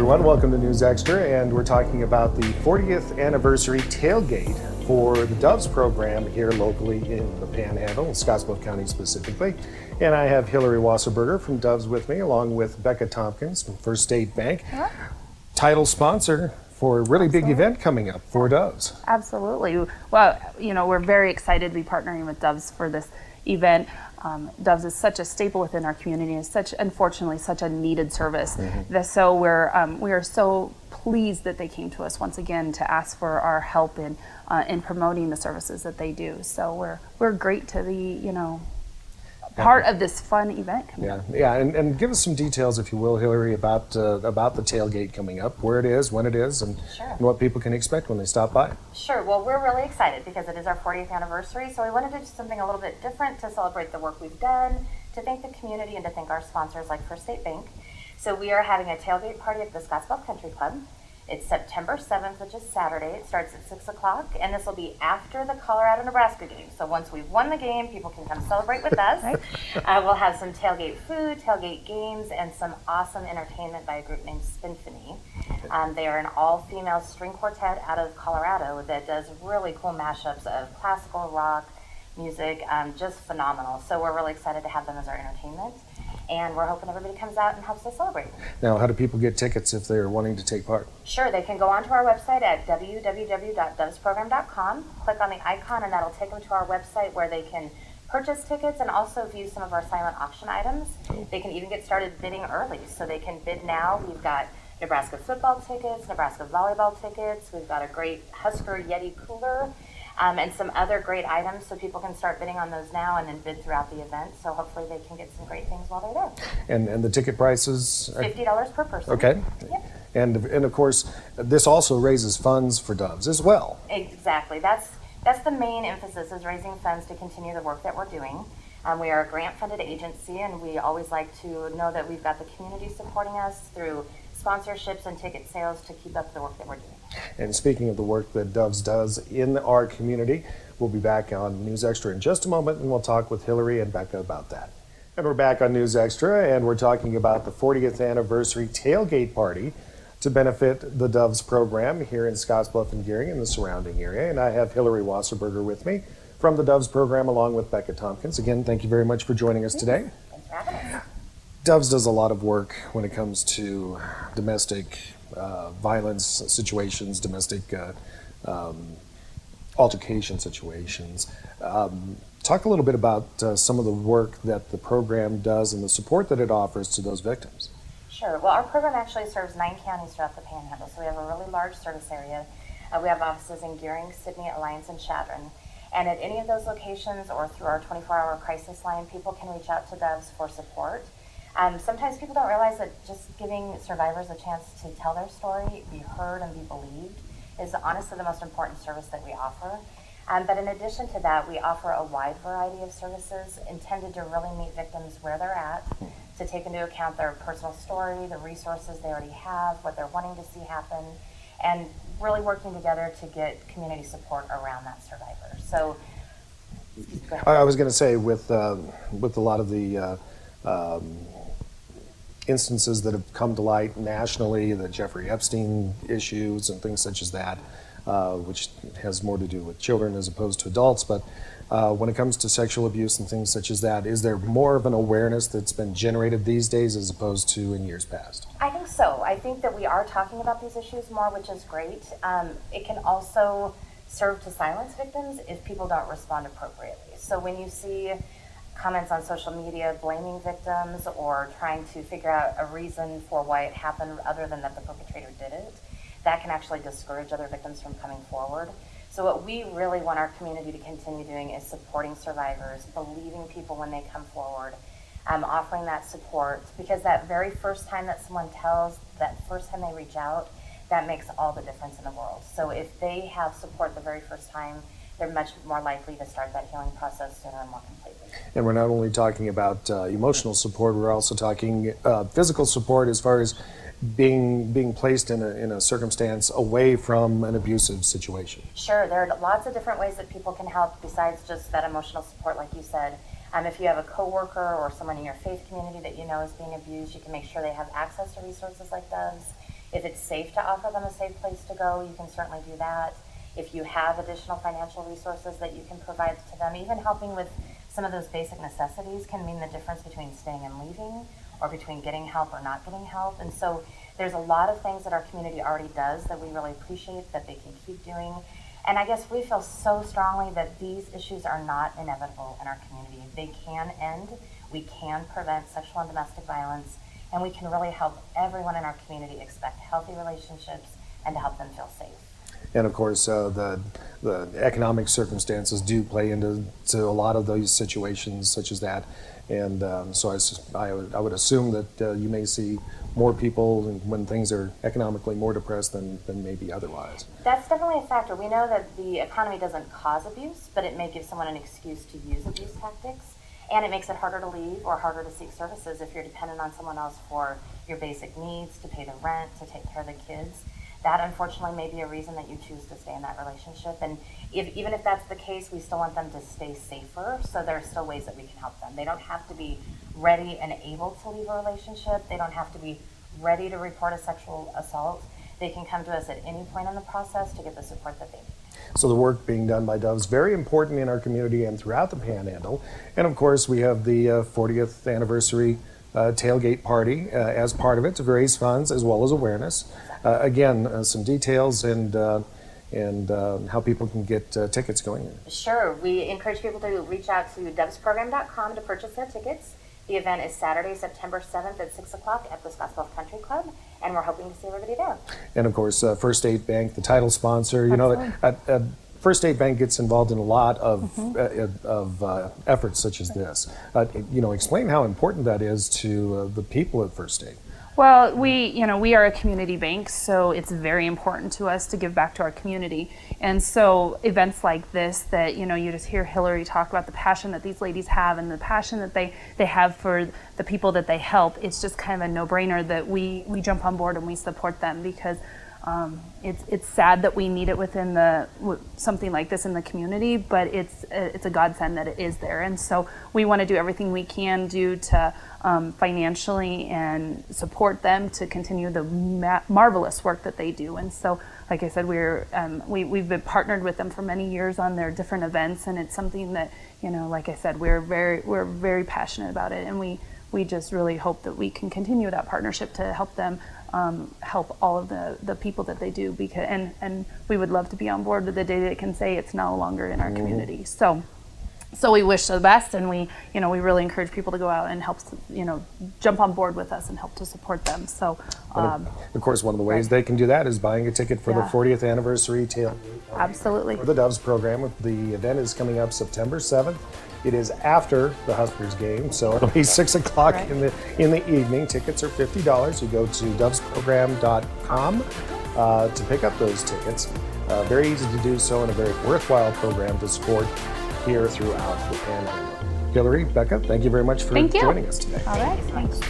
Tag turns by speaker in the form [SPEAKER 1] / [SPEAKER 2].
[SPEAKER 1] everyone, welcome to News Extra, and we're talking about the 40th anniversary tailgate for the DOVES program here locally in the Panhandle, Scottsbluff County specifically. And I have Hilary Wasserberger from DOVES with me, along with Becca Tompkins from First State Bank, title sponsor for a really big event coming up for DOVES.
[SPEAKER 2] Absolutely. Well, you know, we're very excited to be partnering with DOVES for this event. DOVES is such a staple within our community. It's such, unfortunately, such a needed service. So we are so pleased that they came to us once again to ask for our help in promoting the services that they do. So we're great to be, you know, part of this fun event coming up.
[SPEAKER 1] And give us some details, if you will, Hilary, about the tailgate coming up, where it is, when it is, and what people can expect when they stop by.
[SPEAKER 3] Sure. Well, we're really excited because it is our 40th anniversary, so we wanted to do something a little bit different to celebrate the work we've done, to thank the community, and to thank our sponsors like First State Bank. So we are having a tailgate party at the Scottsbluff Country Club. It's September 7th, which is Saturday. It starts at 6 o'clock, and this will be after the Colorado-Nebraska game. So once we've won the game, people can come celebrate with us. We'll have some tailgate food, tailgate games, and some awesome entertainment by a group named Spinfony. They are an all-female string quartet out of Colorado that does really cool mashups of classical, rock, music, just phenomenal. So we're really excited to have them as our entertainment. And we're hoping everybody comes out and helps us celebrate.
[SPEAKER 1] Now, how do people get tickets if they're wanting to take part?
[SPEAKER 3] Sure, they can go onto our website at www.dovesprogram.com, click on the icon, and that'll take them to our website where they can purchase tickets and also view some of our silent auction items. They can even get started bidding early, so they can bid now. We've got Nebraska football tickets, Nebraska volleyball tickets, we've got a great Husker Yeti cooler, and some other great items, so people can start bidding on those now and then bid throughout the event. So hopefully they can get some great things while they're there.
[SPEAKER 1] And the ticket prices?
[SPEAKER 3] $50 per person.
[SPEAKER 1] Okay.
[SPEAKER 3] Yep.
[SPEAKER 1] And of course, this also raises funds for DOVES as well.
[SPEAKER 3] Exactly. That's the main emphasis, is raising funds to continue the work that we're doing. We are a grant-funded agency, and we always like to know that we've got the community supporting us through sponsorships and ticket sales to keep up the work that we're doing.
[SPEAKER 1] And speaking of the work that DOVES does in our community, we'll be back on News Extra in just a moment, and we'll talk with Hilary and Becca about that. And we're back on News Extra, and we're talking about the 40th anniversary tailgate party to benefit the DOVES program here in Scottsbluff and Gearing and the surrounding area. And I have Hilary Wasserberger with me from the DOVES program, along with Becca Tompkins. Again, thank you very much for joining us today.
[SPEAKER 3] Thanks for having us.
[SPEAKER 1] DOVES does a lot of work when it comes to domestic violence situations, domestic altercation situations. Talk a little bit about some of the work that the program does and the support that it offers to those victims.
[SPEAKER 3] Sure. Well, our program actually serves 9 counties throughout the Panhandle, so we have a really large service area. We have offices in Gearing, Sidney, Alliance, and Chadron. And at any of those locations or through our 24-hour crisis line, people can reach out to DOVES for support. Sometimes people don't realize that just giving survivors a chance to tell their story, be heard, and be believed is honestly the most important service that we offer. But in addition to that, we offer a wide variety of services intended to really meet victims where they're at, to take into account their personal story, the resources they already have, what they're wanting to see happen, and really working together to get community support around that survivor. So,
[SPEAKER 1] I was going to say, with a lot of the instances that have come to light nationally, the Jeffrey Epstein issues and things such as that, which has more to do with children as opposed to adults, but when it comes to sexual abuse and things such as that, is there more of an awareness that's been generated these days as opposed to in years past?
[SPEAKER 3] I think so. I think that we are talking about these issues more, which is great. It can also serve to silence victims if people don't respond appropriately. So when you see comments on social media blaming victims or trying to figure out a reason for why it happened other than that the perpetrator did it, that can actually discourage other victims from coming forward. So what we really want our community to continue doing is supporting survivors, believing people when they come forward, offering that support, because that very first time that someone tells, that first time they reach out, that makes all the difference in the world. So if they have support the very first time, they're much more likely to start that healing process sooner and more completely.
[SPEAKER 1] And we're not only talking about emotional support, we're also talking physical support as far as being placed in a circumstance away from an abusive situation.
[SPEAKER 3] Sure, there are lots of different ways that people can help besides just that emotional support, like you said. If you have a coworker or someone in your faith community that you know is being abused, you can make sure they have access to resources like DOVES. If it's safe to offer them a safe place to go, you can certainly do that. If you have additional financial resources that you can provide to them, even helping with some of those basic necessities can mean the difference between staying and leaving, or between getting help or not getting help. And so there's a lot of things that our community already does that we really appreciate that they can keep doing. And I guess we feel so strongly that these issues are not inevitable in our community. They can end, we can prevent sexual and domestic violence, and we can really help everyone in our community expect healthy relationships and to help them feel safe.
[SPEAKER 1] And of course, the economic circumstances do play into a lot of those situations such as that. And so I would assume that you may see more people when things are economically more depressed than maybe otherwise.
[SPEAKER 3] That's definitely a factor. We know that the economy doesn't cause abuse, but it may give someone an excuse to use abuse tactics. And it makes it harder to leave or harder to seek services if you're dependent on someone else for your basic needs, to pay the rent, to take care of the kids. That unfortunately may be a reason that you choose to stay in that relationship. And even if that's the case, we still want them to stay safer, so there are still ways that we can help them. They don't have to be ready and able to leave a relationship. They don't have to be ready to report a sexual assault. They can come to us at any point in the process to get the support that they need.
[SPEAKER 1] So the work being done by DOVES, very important in our community and throughout the Panhandle. And of course, we have the 40th anniversary tailgate party as part of it to raise funds as well as awareness. Again, some details and how people can get tickets going.
[SPEAKER 3] Sure. We encourage people to reach out to dovesprogram.com to purchase their tickets. The event is Saturday, September 7th at 6 o'clock at the Scottsbluff Country Club, and we're hoping to see everybody there.
[SPEAKER 1] And of course, First State Bank, the title sponsor. You know, First State Bank gets involved in a lot of efforts such as this. You know, explain how important that is to the people at First State.
[SPEAKER 2] Well, we are a community bank, so it's very important to us to give back to our community. And so events like this that, you just hear Hilary talk about the passion that these ladies have and the passion that they have for the people that they help, it's just kind of a no-brainer that we jump on board and we support them, because it's sad that we need it within something like this in the community, but it's a godsend that it is there. And so we want to do everything we can do to financially and support them to continue the marvelous work that they do. And so, like I said, we've been partnered with them for many years on their different events, and it's something that, like I said, we're very passionate about it, and we just really hope that we can continue that partnership to help them help all of the people that they do, because and we would love to be on board with the day that it can say it's no longer in our community. So we wish the best, and we really encourage people to go out and help, jump on board with us and help to support them. So,
[SPEAKER 1] of course, one of the ways they can do that is buying a ticket for the 40th anniversary tailgate.
[SPEAKER 2] Absolutely.
[SPEAKER 1] For the DOVES program. The event is coming up September 7th. It is after the Huskers game, so it'll be 6 o'clock in the evening. Tickets are $50. You go to dovesprogram.com to pick up those tickets. Very easy to do so, and a very worthwhile program to support here throughout the Panhandle. Hilary, Becca, thank you very much for joining us today.
[SPEAKER 2] All right, thanks.